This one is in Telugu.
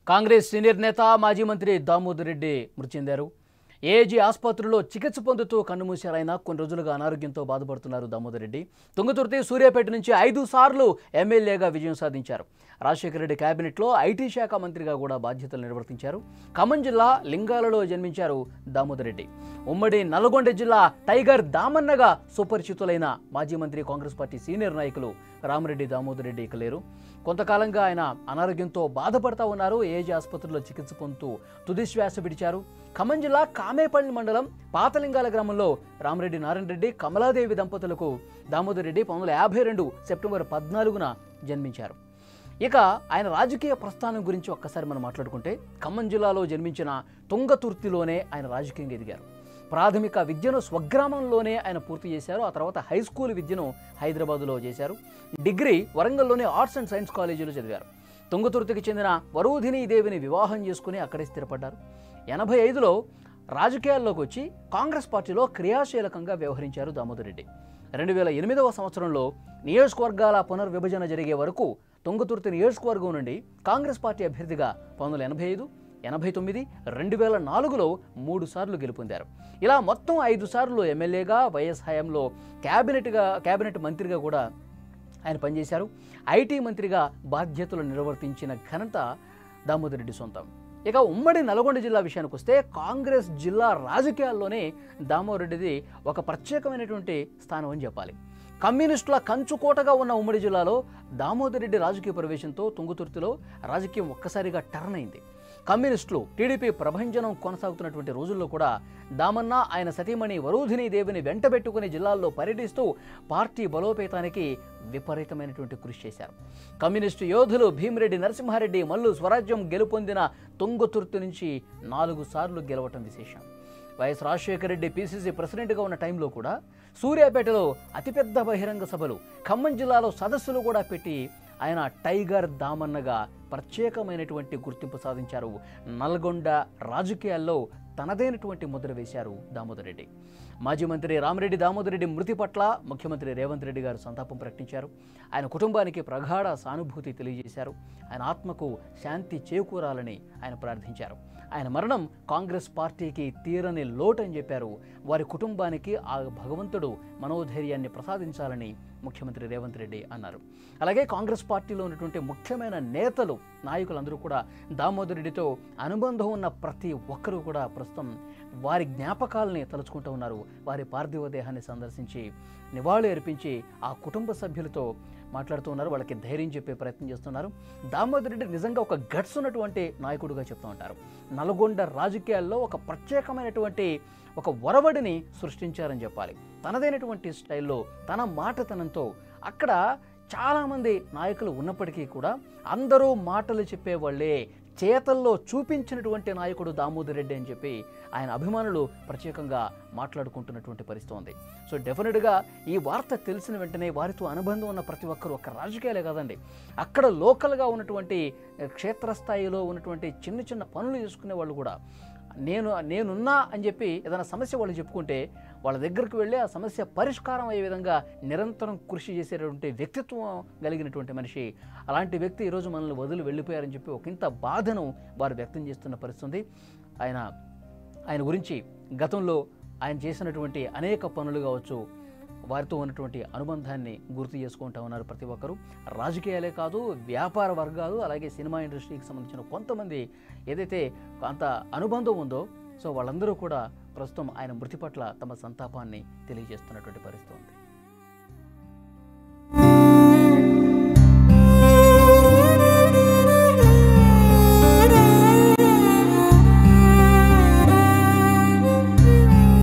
కాంగ్రెస్ సీనియర్ నేత మాజీ మంత్రి దామోదర్ రెడ్డి మృతి చెందారు. ఏజీ ఆసుపత్రిలో చికిత్స పొందుతూ కన్నుమూశారైన కొన్ని రోజులుగా అనారోగ్యంతో బాధపడుతున్నారు దామోదర్ రెడ్డి. తుంగతుర్తి, సూర్యాపేట నుంచి 5 సార్లు ఎమ్మెల్యేగా విజయం సాధించారు. రాజశేఖర రెడ్డి కేబినెట్లో ఐటీ శాఖ మంత్రిగా కూడా బాధ్యతలు నిర్వర్తించారు. ఖమ్మం జిల్లా లింగాలలో జన్మించారు దామోదర్ రెడ్డి. ఉమ్మడి నల్గొండ జిల్లా టైగర్ దామన్నగా సుపరిచితులైన మాజీ మంత్రి, కాంగ్రెస్ పార్టీ సీనియర్ నాయకులు రామిరెడ్డి దామోదర్ రెడ్డి ఇక లేరు. కొంతకాలంగా ఆయన అనారోగ్యంతో బాధపడతా ఉన్నారు. ఏజీ ఆసుపత్రిలో చికిత్స పొందుతూ తుదిశ్వాస విడిచారు. ఖమ్మం జిల్లా కామేపల్లి మండలం పాతలింగాల గ్రామంలో రామిరెడ్డి నారాయణ రెడ్డి, కమలాదేవి దంపతులకు దామోదర్ రెడ్డి 1952 సెప్టెంబర్ 14న జన్మించారు. ఇక ఆయన రాజకీయ ప్రస్థానం గురించి ఒక్కసారి మనం మాట్లాడుకుంటే, ఖమ్మం జిల్లాలో జన్మించిన తుంగతుర్తిలోనే ఆయన రాజకీయంగా ఎదిగారు. ప్రాథమిక విద్యను స్వగ్రామంలోనే ఆయన పూర్తి చేశారు. ఆ తర్వాత హై స్కూల్ విద్యను హైదరాబాదులో చేశారు. డిగ్రీ వరంగల్లోని ఆర్ట్స్ అండ్ సైన్స్ కాలేజీలో చదివారు. తుంగతుర్తికి చెందిన వరూధిని దేవిని వివాహం చేసుకుని అక్కడే స్థిరపడ్డారు. 85లో రాజకీయాల్లోకి వచ్చి కాంగ్రెస్ పార్టీలో క్రియాశీలకంగా వ్యవహరించారు దామోదర్ రెడ్డి. 2008వ సంవత్సరంలో నియోజకవర్గాల పునర్విభజన జరిగే వరకు తుంగతుర్తి నియోజకవర్గం నుండి కాంగ్రెస్ పార్టీ అభ్యర్థిగా 1985, 89, 2004లో 3 సార్లు గెలుపొందారు. ఇలా మొత్తం 5 సార్లు ఎమ్మెల్యేగా, వైఎస్ హయాంలో కేబినెట్ మంత్రిగా కూడా ఆయన పనిచేశారు. ఐటీ మంత్రిగా బాధ్యతలు నిర్వర్తించిన ఘనత దామోదర్ రెడ్డి సొంతం. ఇక ఉమ్మడి నల్గొండ జిల్లా విషయానికి వస్తే, కాంగ్రెస్ జిల్లా రాజకీయాల్లోనే దామోదర్ రెడ్డిది ఒక ప్రత్యేకమైనటువంటి స్థానం అని చెప్పాలి. కమ్యూనిస్టుల కంచుకోటగా ఉన్న ఉమ్మడి జిల్లాలో దామోదర్ రెడ్డి రాజకీయ ప్రవేశంతో తుంగతుర్తిలో రాజకీయం ఒక్కసారిగా టర్న్ అయింది. కమ్యూనిస్టులు, టీడీపీ ప్రభంజనం కొనసాగుతున్నటువంటి రోజుల్లో కూడా దామన్న, ఆయన సతీమణి వరూధిని దేవిని వెంటబెట్టుకుని జిల్లాల్లో పర్యటిస్తూ పార్టీ బలోపేతానికి విపరీతమైనటువంటి కృషి చేశారు. కమ్యూనిస్టు యోధులు భీమిరెడ్డి నరసింహారెడ్డి, మల్లు స్వరాజ్యం గెలుపొందిన తుంగతుర్తి నుంచి 4 సార్లు గెలవటం విశేషం. వైఎస్ రాజశేఖర రెడ్డి పీసీసీ ప్రెసిడెంట్గా ఉన్న టైంలో కూడా సూర్యాపేటలో అతిపెద్ద బహిరంగ సభలు, ఖమ్మం జిల్లాలో సదస్సులు కూడా పెట్టి ఆయన టైగర్ దామన్నగా ప్రత్యేకమైనటువంటి గుర్తింపు సాధించారు. నల్గొండ రాజకీయాల్లో తనదైనటువంటి ముద్ర వేశారు దామోదర్ రెడ్డి. మాజీ మంత్రి రామిరెడ్డి దామోదర్ రెడ్డి మృతి పట్ల ముఖ్యమంత్రి రేవంత్ రెడ్డి గారు సంతాపం ప్రకటించారు. ఆయన కుటుంబానికి ప్రగాఢ సానుభూతి తెలియజేశారు. ఆయన ఆత్మకు శాంతి చేకూరాలని ఆయన ప్రార్థించారు. ఆయన మరణం కాంగ్రెస్ పార్టీకి తీరని లోటు అని చెప్పారు. వారి కుటుంబానికి ఆ భగవంతుడు మనోధైర్యాన్ని ప్రసాదించాలని ముఖ్యమంత్రి రేవంత్ రెడ్డి అన్నారు. అలాగే కాంగ్రెస్ పార్టీలో ఉన్నటువంటి ముఖ్యమైన నేతలు, నాయకులందరూ కూడా దామోదర్ రెడ్డితో అనుబంధం ఉన్న ప్రతి ఒక్కరూ కూడా ప్రస్తుతం వారి జ్ఞాపకాలని తలుచుకుంటూ ఉన్నారు. వారి పార్థివ దేహాన్ని సందర్శించి నివాళులు అర్పించి ఆ కుటుంబ సభ్యులతో మాట్లాడుతూ ఉన్నారు. వాళ్ళకి ధైర్యం చెప్పే ప్రయత్నం చేస్తున్నారు. దామోదర్ రెడ్డి నిజంగా ఒక గట్స్ ఉన్నటువంటి నాయకుడుగా చెప్తూ ఉంటారు. నల్గొండ రాజకీయాల్లో ఒక ప్రత్యేకమైనటువంటి ఒక ఒరవడిని సృష్టించారని చెప్పాలి. తనదైనటువంటి స్టైల్లో, తన మాటతనంతో అక్కడ చాలామంది నాయకులు ఉన్నప్పటికీ కూడా అందరూ మాటలు చెప్పేవాళ్ళే, చేతల్లో చూపించినటువంటి నాయకుడు దామోదర్ రెడ్డి అని చెప్పి ఆయన అభిమానులు ప్రత్యేకంగా మాట్లాడుకుంటున్నటువంటి పరిస్థితి ఉంది. సో డెఫినెట్గా ఈ వార్త తెలిసిన వెంటనే వారితో అనుబంధం ఉన్న ప్రతి ఒక్కరు, ఒక్క రాజకీయాలే కాదండి, అక్కడ లోకల్గా క్షేత్రస్థాయిలో ఉన్నటువంటి చిన్న చిన్న పనులు చేసుకునే వాళ్ళు కూడా నేనున్నా అని చెప్పి ఏదైనా సమస్య వాళ్ళు చెప్పుకుంటే వాళ్ళ దగ్గరికి వెళ్ళి ఆ సమస్య పరిష్కారం అయ్యే విధంగా నిరంతరం కృషి చేసేటువంటి వ్యక్తిత్వం కలిగినటువంటి మనిషి. అలాంటి వ్యక్తి ఈరోజు మనల్ని వదిలి వెళ్ళిపోయారని చెప్పి ఒకంత బాధను వారు వ్యక్తం చేస్తున్న పరిస్థితి. ఆయన గురించి గతంలో ఆయన చేసినటువంటి అనేక పనులు కావచ్చు, వారితో ఉన్నటువంటి అనుబంధాన్ని గుర్తు చేసుకుంటూ ఉన్నారు ప్రతి ఒక్కరూ. రాజకీయాలే కాదు, వ్యాపార వర్గాలు, అలాగే సినిమా ఇండస్ట్రీకి సంబంధించిన కొంతమంది ఏదైతే అంత అనుబంధం ఉందో, సో వాళ్ళందరూ కూడా ప్రస్తుతం ఆయన మృతి పట్ల తమ సంతాపాన్ని తెలియజేస్తున్నటువంటి పరిస్థితి ఉంది.